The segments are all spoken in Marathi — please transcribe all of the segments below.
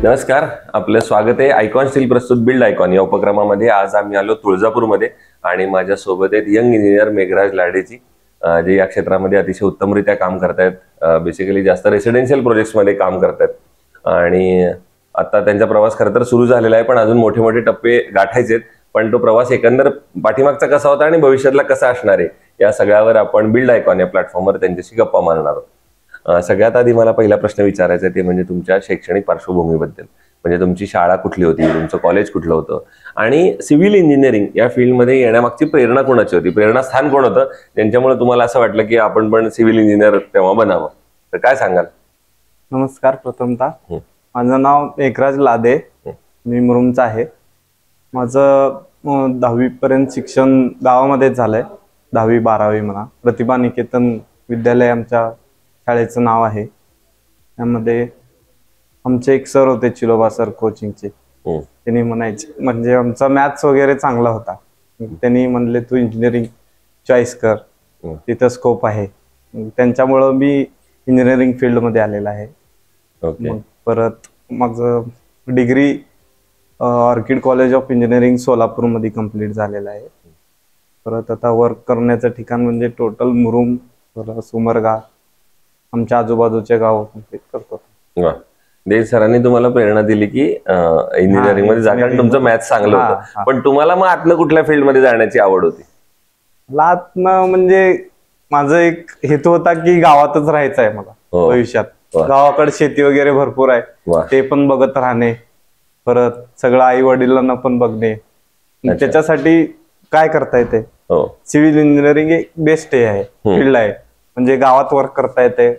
नमस्कार, आपलं स्वागत आहे आयकॉन स्टील प्रस्तुत बिल्ड आयकॉन या उपक्रमामध्ये. आज आम्ही आलो तुळजापूरमध्ये आणि माझ्या सोबत आहेत यंग इंजिनियर मेघराज लाडेजी, जे या क्षेत्रामध्ये अतिशय उत्तमरित्या काम करतायत. बेसिकली जास्त रेसिडेन्शियल प्रोजेक्ट्समध्ये काम करतायत आणि आता त्यांचा प्रवास खरं तर सुरू झालेला आहे, पण अजून मोठे मोठे टप्पे गाठायचे आहेत. पण तो प्रवास एकंदर पाठीमागचा कसा होता आणि भविष्यातला कसा असणार आहे या सगळ्यावर आपण बिल्ड आयकॉन या प्लॅटफॉर्मवर त्यांच्याशी गप्पा मारणार आहोत. सगळ्यात आधी मला पहिला प्रश्न विचारायचा आहे ते म्हणजे तुमच्या शैक्षणिक पार्श्वभूमीबद्दल. म्हणजे तुमची शाळा कुठली होती, तुमचं कॉलेज कुठलं होतं आणि सिव्हिल इंजिनिअरिंग या फील्डमध्ये येण्यामागची प्रेरणा कोणाची होती, प्रेरणास्थान कोण होतं ज्यांच्यामुळे तुम्हाला असं वाटलं की आपण पण सिव्हिल इंजिनियर तेव्हा बनावं? तर काय सांगाल? नमस्कार. प्रथमतः माझं नाव मेघराज लादे, मी मुरुमचा आहे. माझं 10वी पर्यंत शिक्षण गावामध्येच झालंय. 10वी 12वी म्हणा. प्रतिभा निकेतन विद्यालय आमच्या शाळेचं नाव आहे. त्यामध्ये आमचे एक सर होते, चिलोबा सर कोचिंगचे. त्यांनी म्हणायचे, म्हणजे आमचा मॅथ्स वगैरे चांगला होता. त्यांनी म्हणले तू इंजिनिअरिंग चॉईस कर, तिथं स्कोप आहे. त्यांच्यामुळं मी इंजिनिअरिंग फील्डमध्ये आलेला आहे. मग परत माझं degree orchid college of engineering सोलापूरमध्ये कंप्लीट झालेलं आहे. परत आता वर्क करण्याचं ठिकाण म्हणजे टोटल मुरुम, उमरगा, आमच्या आजूबाजूचे गाव कंप्लीट करतो. देश सरांनी तुम्हाला प्रेरणा दिली की इंजिनिअरिंग मध्ये जा, कारण तुमचं मॅथ्स चांगलं होतं. पण तुम्हाला मग आतनं कुठल्या फील्डमध्ये जाण्याची आवड होती? आतनं म्हणजे माझं एक हेतू होता की गावातच राहायचं आहे मला भविष्यात. गावाकडे शेती वगैरे भरपूर आहे, ते पण बघत राहणे, परत सगळं आई वडिलांना पण बघणे. त्याच्यासाठी काय करता येते, सिव्हिल इंजिनिअरिंग एक बेस्ट हे आहे, फील्ड आहे. म्हणजे गावात वर्क करता येते,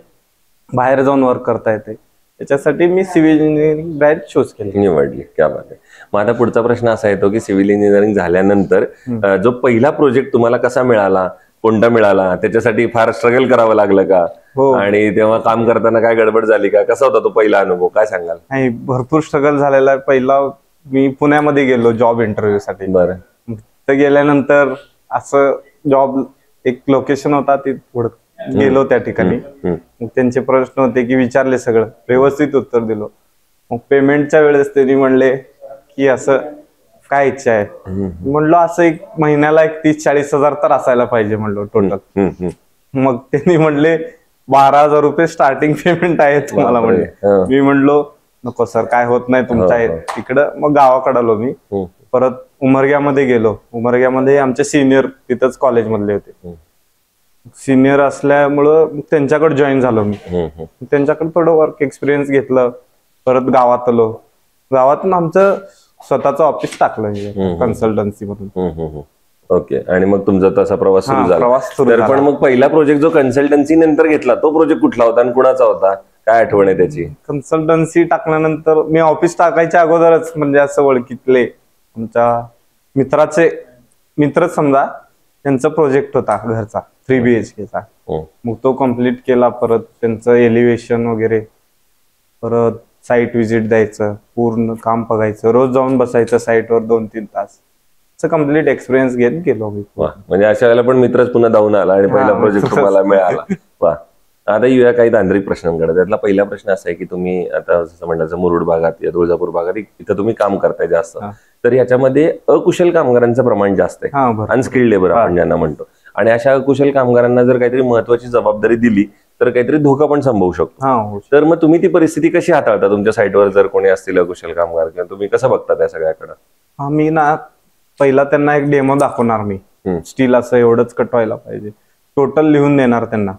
बाहेर जाऊन वर्क करता येते. त्याच्यासाठी मी सिव्हिल इंजिनिअरिंग ब्रँच चूज केली, निवडली. क्या बात आहे. मग आता पुढचा प्रश्न असा येतो की सिव्हिल इंजिनिअरिंग झाल्यानंतर जो पहिला प्रोजेक्ट तुम्हाला कसा मिळाला, कोणता मिळाला, त्याच्यासाठी फार स्ट्रगल करावं लागलं का? आणि तेव्हा काम करताना काय गडबड झाली का? कसा होता तो पहिला अनुभव, काय सांगाल? नाही, भरपूर स्ट्रगल झालेला आहे. पहिला मी पुण्यामध्ये गेलो जॉब इंटरव्ह्यू साठी. बरं. तिथे गेल्यानंतर असं जॉब एक लोकेशन होता, ते पुढे गेलो त्या ठिकाणी. मग त्यांचे प्रश्न होते की विचारले, सगळं व्यवस्थित उत्तर दिलो. मग पेमेंटच्या वेळेस त्यांनी म्हणले की असं काय इच्छा आहे. म्हणलो असं एक महिन्याला 30-40 हजार तर असायला पाहिजे म्हणलो टोटल. मग त्यांनी म्हणले 12,000 रुपये स्टार्टिंग पेमेंट आहे तुम्हाला म्हणले. मी म्हणलो नको सर, काय होत नाही तुमच्या तिकडं. मग गावाकडे आलो मी. परत उमरग्यामध्ये गेलो. उमरग्यामध्ये आमचे सिनियर तिथंच कॉलेजमधले होते. सिनियर असल्यामुळं त्यांच्याकडे जॉईन झालो मी. त्यांच्याकडे थोडं वर्क एक्सपिरियन्स घेतलं. परत गावात आलो. गावातून आमचं स्वतःचं ऑफिस टाकलं कन्सल्टन्सी मधून. ओके. आणि मग तुमचा तसा प्रवास सुरू झाला. पण मग पहिला प्रोजेक्ट जो कन्सल्टन्सी नंतर घेतला तो प्रोजेक्ट कुठला होता आणि कुणाचा होता, काय आठवण आहे त्याची? कन्सल्टन्सी टाकल्यानंतर मी ऑफिस टाकायच्या अगोदरच म्हणजे असं ओळखीतले आमच्या मित्रच समजा, त्यांचा प्रोजेक्ट होता घरचा 3 BHK चा. मग तो कम्प्लीट केला. परत त्यांचं एलिव्हेशन वगैरे, परत साईट व्हिजिट द्यायचं, पूर्ण काम बघायचं, रोज जाऊन बसायचं साईटवर 2-3 तास. असं कम्प्लीट एक्सपिरियन्स घेत गेलो मी. म्हणजे अशा वेळेला पण मित्रच पुन्हा धावून आला आणि पहिला प्रोजेक्ट तुम्हाला मिळाला. वा. आता येऊया काही तांत्रिक प्रश्नांकडे. त्यातला पहिला प्रश्न असा आहे की तुम्ही आता जसं म्हटलं मुरुड भागात या तुळजापूर भागात इथं तुम्ही काम करताय जास्त, तर याच्यामध्ये अकुशल कामगारांचं प्रमाण जास्त आहे, अनस्किल्ड लेबर आपण ज्यांना म्हणतो. आणि अशा अकुशल कामगारांना जर काहीतरी महत्वाची जबाबदारी दिली तर काहीतरी धोका पण संभवू शकतो. तर मग तुम्ही ती परिस्थिती कशी हाताळता? तुमच्या साईटवर जर कोणी असतील अकुशल कामगार, किंवा तुम्ही कसं बघता त्या सगळ्याकडे? आम्ही ना पहिला त्यांना एक डेमो दाखवणार. मी स्टील असं एवढंच कट व्हायला पाहिजे, टोटल लिहून देणार त्यांना.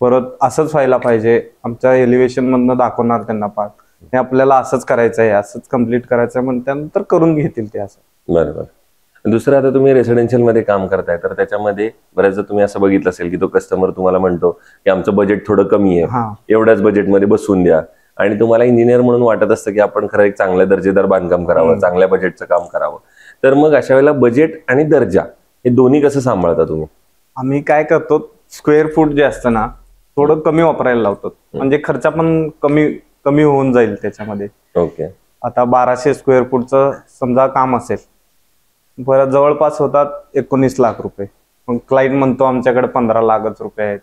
परत असंच व्हायला पाहिजे, आमच्या एलिव्हेशन मधनं दाखवणार त्यांना पार्ट. हे आपल्याला असंच करायचं आहे, असंच कम्प्लीट करायचं आहे, म्हणून त्यानंतर करून घेतील ते असं. बरोबर. दुसरं, आता तुम्ही रेसिडेन्शियल मध्ये काम करताय, तर त्याच्यामध्ये बऱ्याचदा तुम्ही असं बघितलं असेल की तो कस्टमर तुम्हाला म्हणतो की आमचं बजेट थोडं कमी आहे, एवढ्याच बजेटमध्ये बसवून द्या. आणि तुम्हाला इंजिनियर म्हणून वाटत असतं की आपण खरं एक चांगल्या दर्जेदार बांधकाम करावं, चांगल्या बजेटचं काम करावं. तर मग अशा वेळेला बजेट आणि दर्जा हे दोन्ही कसं सांभाळता तुम्ही? आम्ही काय करतो, स्क्वेअर फूट जे असतं ना थोडं कमी वापरायला लावतो, म्हणजे खर्च पण कमी होऊन जाईल त्याच्यामध्ये. ओके. आता 1200 स्क्वेअर फूटचं समजा काम असेल, परत जवळपास होतात 19 लाख रुपये. मग क्लायंट म्हणतो आमच्याकडे 15 लाखच रुपये आहेत.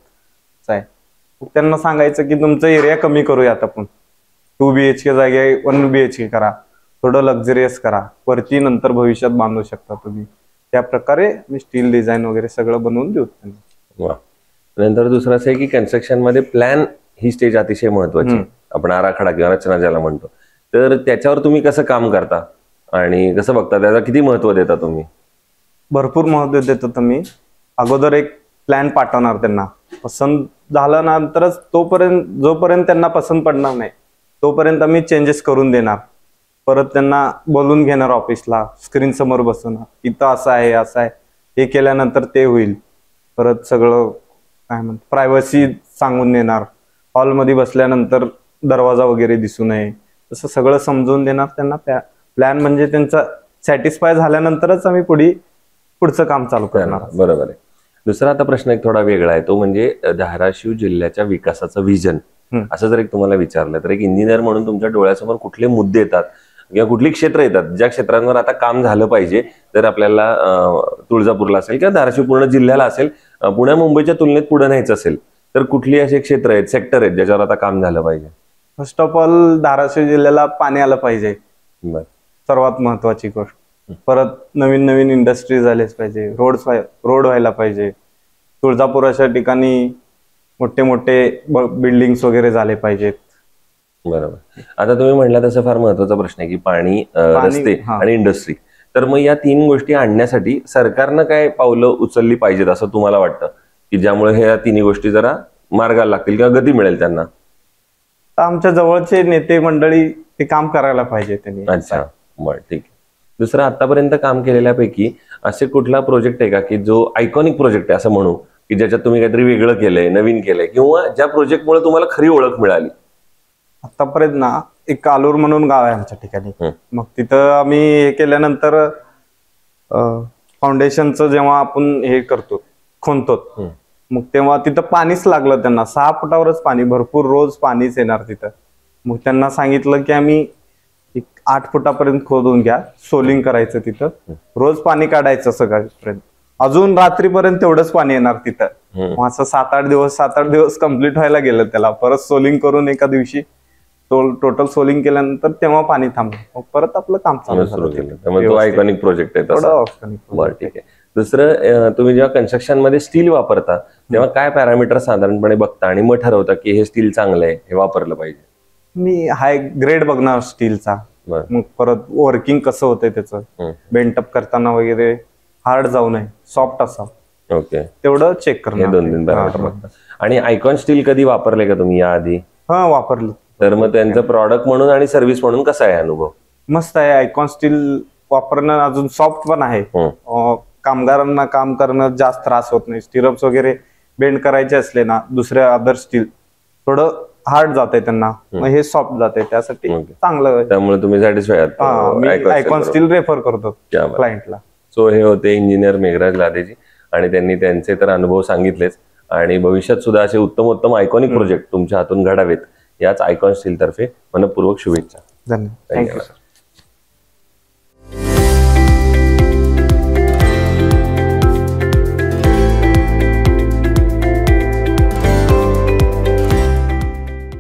त्यांना सांगायचं की तुमचं एरिया कमी करूयात आपण, 2 BHK जागे 1 BHK करा, थोडं लक्झरियस करा, वरती नंतर भविष्यात बांधू शकता तुम्ही. त्या प्रकारे मी स्टील डिझाईन वगैरे सगळं बनवून देऊ त्यांना. वा. नंतर दुसरं असं आहे की कन्स्ट्रक्शन मध्ये प्लॅन ही स्टेज अतिशय महत्वाची आहे. आपण आराखडा किंवा रचना ज्याला म्हणतो, तर त्याच्यावर तुम्ही कसं काम करता आणि कसं बघता, त्याला किती महत्व देता तुम्ही? भरपूर महत्व देतो तुम्ही. अगोदर एक प्लॅन पाठवणार त्यांना, पसंत झालं नंतरच जोपर्यंत त्यांना पसंत पडणार नाही तोपर्यंत आम्ही चेंजेस करून देणार. परत त्यांना बोलून घेणार ऑफिसला, स्क्रीन समोर बसवणार, इथं असं आहे असं आहे, हे केल्यानंतर ते होईल. परत सगळं काय म्हणतात प्रायव्हसी सांगून देणार, हॉलमध्ये बसल्यानंतर दरवाजा वगैरे दिसू नये, असं सगळं समजून देणार त्यांना. प्लॅन म्हणजे त्यांचा सॅटिस्फाय झाल्यानंतरच आम्ही पुढचं काम चालू करणार. बरोबर आहे. दुसरा आता प्रश्न एक थोडा वेगळा आहे, तो म्हणजे धाराशिव जिल्ह्याच्या विकासाचं विजन. असं जर एक तुम्हाला विचारलं तर एक इंजिनियर म्हणून तुमच्या डोळ्यासमोर कुठले मुद्दे येतात किंवा कुठली क्षेत्र येतात ज्या क्षेत्रांवर आता काम झालं पाहिजे, तर आपल्याला तुळजापूरला असेल किंवा धाराशिव पूर्ण जिल्ह्याला असेल, पुण्या मुंबईच्या तुलनेत पुढे न्यायचं असेल, तर कुठली असे क्षेत्र आहेत, सेक्टर आहेत ज्याच्यावर आता काम झालं पाहिजे? फर्स्ट ऑफ ऑल धाराशिव जिल्ह्याला पाणी आलं पाहिजे, बरं, सर्वात महत्वाची गोष्ट. परत नवीन नवीन इंडस्ट्री झालेच पाहिजे, रोड व्हायला पाहिजे. तुळजापूर अशा ठिकाणी मोठे मोठे बिल्डिंग्स वगैरे झाले पाहिजेत. बरोबर. आता तुम्ही म्हणला तसं फार महत्वाचा प्रश्न आहे की पाणी, रस्ते आणि इंडस्ट्री. तर मग या 3 गोष्टी आणण्यासाठी सरकारनं काय पावलं उचलली पाहिजेत असं तुम्हाला वाटतं, की ज्यामुळे ह्या 3 गोष्टी जरा मार्गाला लागतील किंवा गती मिळेल त्यांना? आमच्या जवळचे नेते मंडळी ते काम करायला पाहिजे त्यांनी. अच्छा, बरं, ठीक आहे. दुसरं आतापर्यंत काम केलेल्यापैकी असे कुठला प्रोजेक्ट आहे का की जो आयकॉनिक प्रोजेक्ट आहे असं म्हणू, की ज्याच्यात तुम्ही काहीतरी वेगळं केलंय, नवीन केलंय, किंवा ज्या प्रोजेक्टमुळे तुम्हाला खरी ओळख मिळाली? आतापर्यंत ना एक कालूर म्हणून गाव आहे आमच्या ठिकाणी. मग तिथं आम्ही हे केल्यानंतर फाउंडेशनचं जेव्हा आपण हे करतो, खोनतो, मग तेव्हा तिथं पाणीच लागलं त्यांना. 6 फुटावरच पाणी, भरपूर रोज पाणीच येणार तिथं. मग त्यांना सांगितलं की आम्ही 8 फुटापर्यंत खोदून घ्या, सोलिंग करायचं तिथं, रोज पाणी काढायचं सकाळपर्यंत, अजून रात्रीपर्यंत तेवढंच पाणी येणार तिथं. मग असं 7-8 दिवस कम्प्लीट व्हायला गेलं त्याला. परत सोलिंग करून एका दिवशी टोटल सोलिंग केल्यानंतर तेव्हा पाणी थांबलं, मग परत आपलं काम चालू झालं. त्यामुळे तो आयकॉनिक प्रोजेक्ट आहे तसा. बरं, ठीक आहे. दुसरं, तुम्ही जेव्हा कन्स्ट्रक्शन मध्ये स्टील वापरता तेव्हा काय पॅरामीटर साधारणपणे बघता आणि मग ठरवता की हे स्टील चांगलं आहे, हे वापरलं पाहिजे? मी हाय ग्रेड बघणार स्टीलचा, मग परत वर्किंग कसं होतंय त्याचं, बेंटअप करताना वगैरे हार्ड जाऊ नये, सॉफ्ट असावं, ओके, तेवढं चेक करणार. हे 2-3 पॅरामीटर बघता. आणि आयकॉन स्टील कधी वापरले का तुम्ही याआधी? हा, वापरली. तर मग त्यांचं प्रॉडक्ट म्हणून आणि सर्व्हिस म्हणून कसा आहे अनुभव? मस्त आहे. आयकॉन स्टील वापरणं अजून सॉफ्ट पण आहे. कामगारांना काम करणं जास्त त्रास होत नाही. स्टिरप्स वगैरे बेंड करायचे असले ना दुसऱ्या अदर स्टील, थोडं हार्ड जाते त्यांना, मग हे सॉफ्ट जाते, त्यासाठी चांगलं आहे. त्यामुळे तुम्ही सॅटिस्फाय आहात? आयकॉन स्टील रेफर करतो क्लायंटला. सो हे होते इंजिनियर मेघराज लादेजी, आणि त्यांनी त्यांचे तर अनुभव सांगितलेच, आणि भविष्यात सुद्धा असे उत्तम आयकॉनिक प्रोजेक्ट तुमच्या हातून घडावेत याच आयकॉन स्टील तर्फे मनपूर्वक शुभेच्छा. धन्यवाद. Thank you sir.